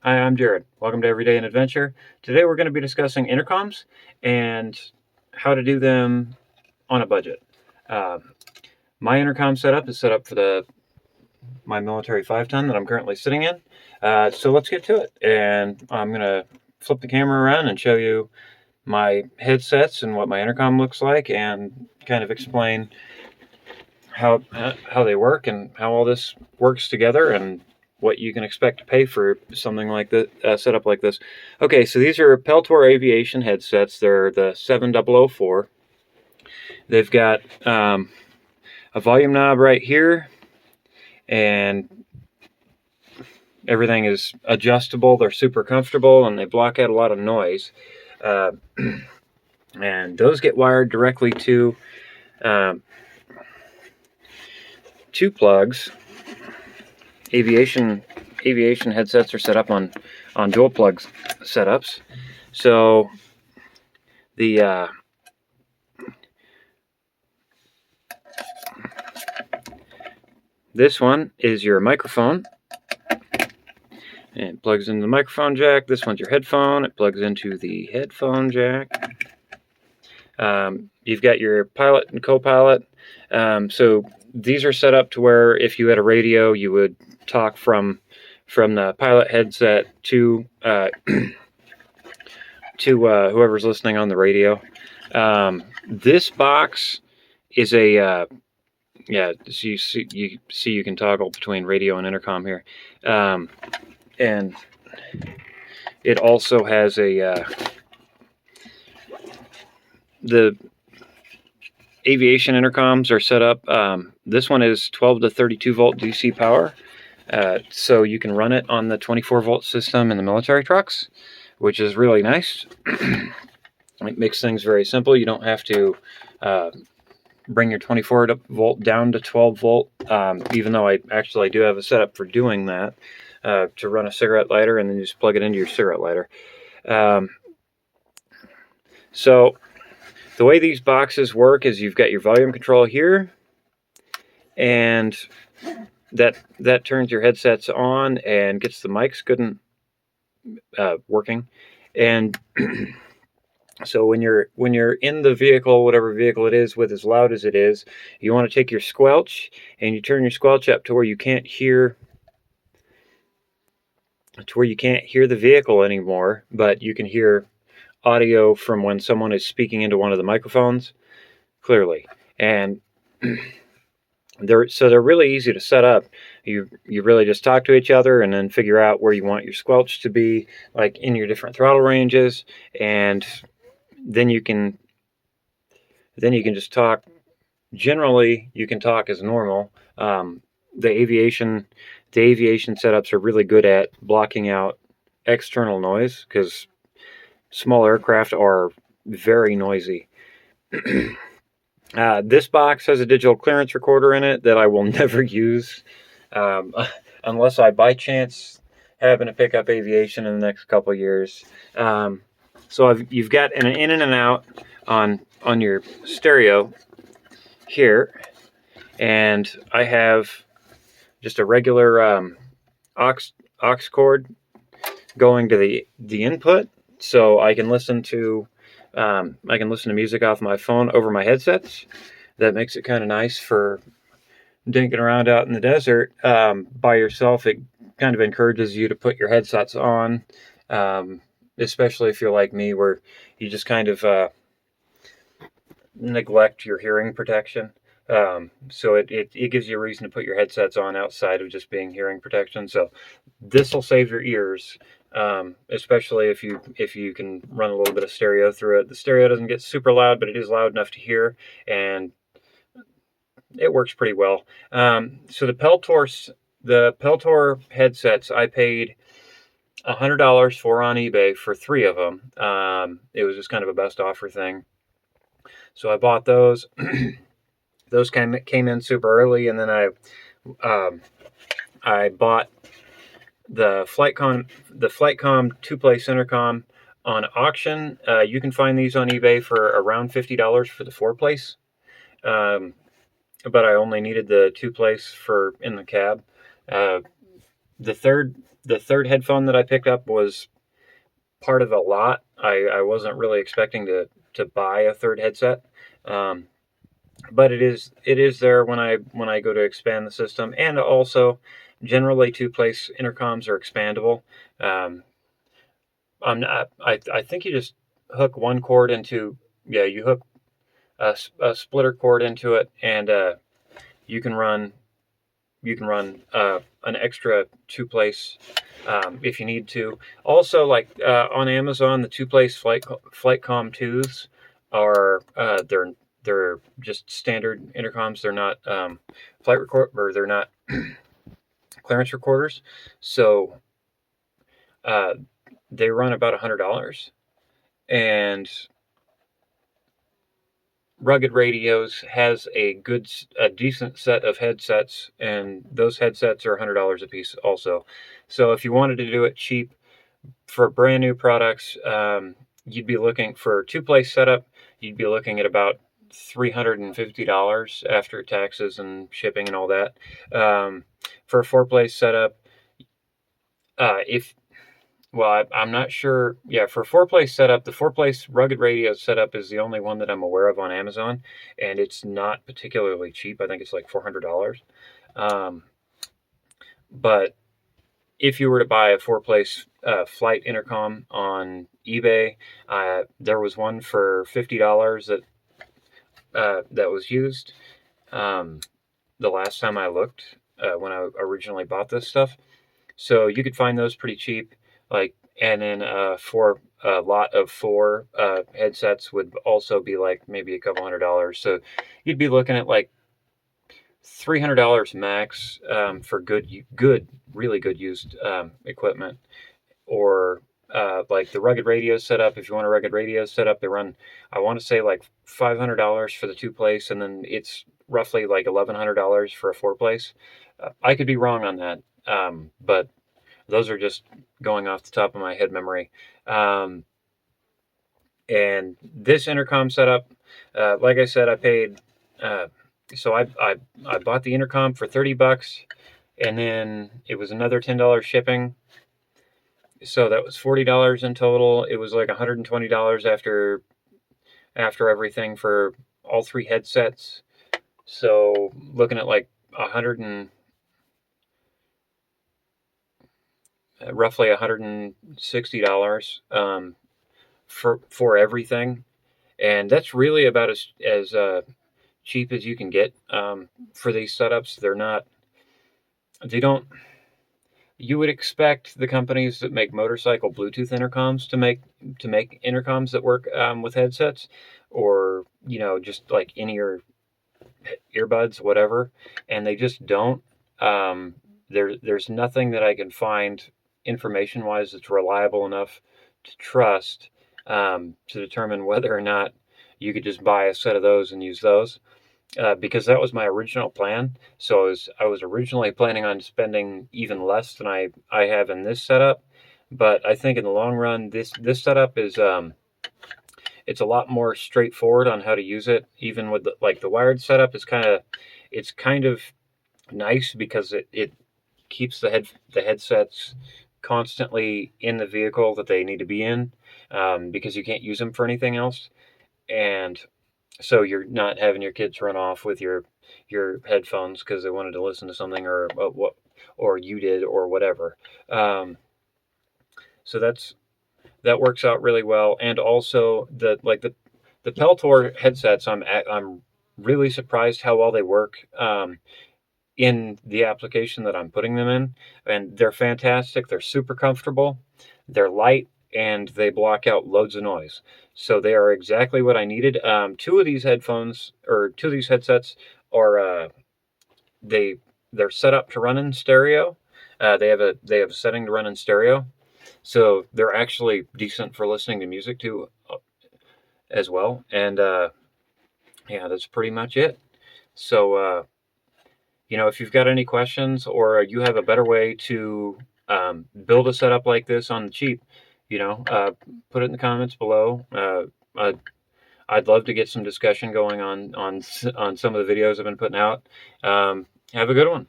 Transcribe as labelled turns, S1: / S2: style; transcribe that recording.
S1: Hi, I'm Jared. Welcome to Everyday and Adventure. Today we're going to be discussing intercoms and how to do them on a budget. Uh, my intercom setup is set up for my military 5-ton that I'm currently sitting in. So let's get to it. And I'm going to flip the camera around and show you my headsets and what my intercom looks like, and kind of explain how they work and how all this works together, and what you can expect to pay for something like this, setup like this. Okay, so these are Peltor Aviation headsets. They're the 7004. They've got a volume knob right here, and everything is adjustable. They're super comfortable, and they block out a lot of noise. And those get wired directly to two plugs. Aviation headsets are set up on dual plug setups. So the this one is your microphone, and it plugs into the microphone jack. This one's your headphone. It plugs into the headphone jack. You've got your pilot and co-pilot. So these are set up to where if you had a radio, you would talk from the pilot headset to whoever's listening on the radio. This box is a so you can toggle between radio and intercom here, and it also has the aviation intercoms are set up. This one is 12 to 32 volt DC power, so you can run it on the 24 volt system in the military trucks, which is really nice. It makes things very simple. You don't have to bring your 24 volt down to 12 volt, even though I do have a setup for doing that, to run a cigarette lighter, and then you just plug it into your cigarette lighter. So the way these boxes work is you've got your volume control here, and that turns your headsets on and gets the mics good and working. And so when you're in the vehicle, whatever vehicle it is, with as loud as it is, you want to take your squelch and you turn your squelch up to where you can't hear the vehicle anymore, but you can hear audio from when someone is speaking into one of the microphones clearly. And they're really easy to set up. You really just talk to each other and then figure out where you want your squelch to be, like in your different throttle ranges, and then you can just talk. Generally, you can talk as normal. The aviation setups are really good at blocking out external noise, because small aircraft are very noisy. This box has a digital clearance recorder in it that I will never use, unless I by chance happen to pick up aviation in the next couple years. So you've got an in and an out on your stereo here, and I have just a regular aux cord going to the input, so I can listen to music off my phone over my headsets. That makes it kind of nice for dinking around out in the desert by yourself. It kind of encourages you to put your headsets on, especially if you're like me, where you just kind of neglect your hearing protection. So it gives you a reason to put your headsets on outside of just being hearing protection. So this will save your ears, especially if you can run a little bit of stereo through it. The stereo doesn't get super loud, but it is loud enough to hear, and it works pretty well. So the Peltor headsets, I paid $100 for on eBay for 3 of them. It was just kind of a best offer thing, so I bought those. Those came in super early, and then I bought the Flightcom 2-place intercom on auction. You can find these on eBay for around $50 for the 4-place, but I only needed the 2-place for in the cab. the third headphone that I picked up was part of a lot. I wasn't really expecting to buy a third headset. Um, but it is there when I go to expand the system, and also generally two-place intercoms are expandable. Um, I'm not. I think you just hook one cord into, yeah, you hook a splitter cord into it, and you can run an extra two-place if you need to. Also, like on Amazon, the two-place Flightcom 2s are they're just standard intercoms. They're not flight record, or they're not clearance recorders. So uh, they run about $100, and Rugged Radios has a decent set of headsets, and those headsets are $100 a piece also. So if you wanted to do it cheap for brand new products, you'd be looking for a two-place setup. You'd be looking at about $350 after taxes and shipping and all that. For a four-place setup, if well, I'm not sure. Yeah, for four-place setup, the four-place Rugged Radio setup is the only one that I'm aware of on Amazon, and it's not particularly cheap. I think it's like $400. Um, but if you were to buy a four-place flight intercom on eBay, there was one for $50 that was used the last time I looked when I originally bought this stuff. So you could find those pretty cheap. Like, and then for a lot of four headsets would also be like maybe a couple $100. So you'd be looking at like $300 max for really good used equipment. Or like the Rugged Radio setup. If you want a Rugged Radio setup, they run, I want to say, like $500 for the two-place, and then it's roughly like $1,100 for a four-place. I could be wrong on that, but those are just going off the top of my head memory. And this intercom setup, like I said, I paid. So I bought the intercom for $30, and then it was another $10 shipping. So that was $40 in total. It was like $120 after everything for all three headsets. So looking at like roughly $160 for everything, and that's really about as cheap as you can get for these setups. They don't. You would expect the companies that make motorcycle Bluetooth intercoms to make intercoms that work with headsets, or just like in-ear earbuds, whatever, and they just don't. There's nothing that I can find information-wise that's reliable enough to trust to determine whether or not you could just buy a set of those and use those. Because that was my original plan. So I was originally planning on spending even less than I have in this setup. But I think in the long run, this setup is it's a lot more straightforward on how to use it. Even with the wired setup, it's kind of nice because it keeps the headsets constantly in the vehicle that they need to be in, because you can't use them for anything else. And so you're not having your kids run off with your headphones because they wanted to listen to something, or you did, or whatever. So that works out really well. And also the Peltor headsets, I'm really surprised how well they work in the application that I'm putting them in, and they're fantastic. They're super comfortable. They're light, and they block out loads of noise. So they are exactly what I needed. Two of these headsets are they're set up to run in stereo. They have a setting to run in stereo, so they're actually decent for listening to music to as well. And yeah, that's pretty much it. So if you've got any questions, or you have a better way to build a setup like this on the cheap, put it in the comments below. I'd love to get some discussion going on some of the videos I've been putting out. Have a good one.